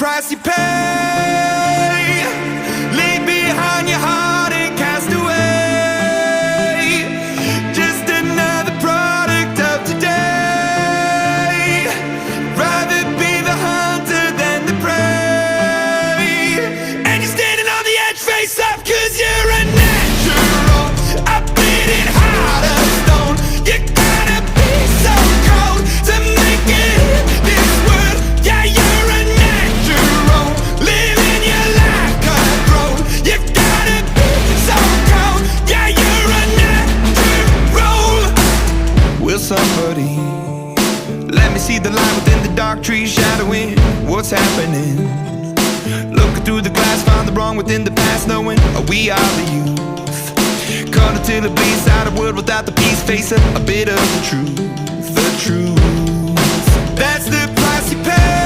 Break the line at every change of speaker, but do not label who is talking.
price you pay. Leave behind your heart and cast away. Just another product of today. Rather be the hunter than the prey. And you're standing on the edge face up, 'cause you're a natural. A bleeding heart of stone. You gotta be so cold to make it in this world. Yeah, you're a natural, living your life cutthroat. You gotta be so cold. Yeah, you're a natural. Will somebody let me see the light within the dark trees shadowing what's happening? Looking through the glass, find the wrong within the past, knowing we are the youth. Caught until it bleeds out, a world without the peace. Face a bit of the truth, the truth. That's the price you pay.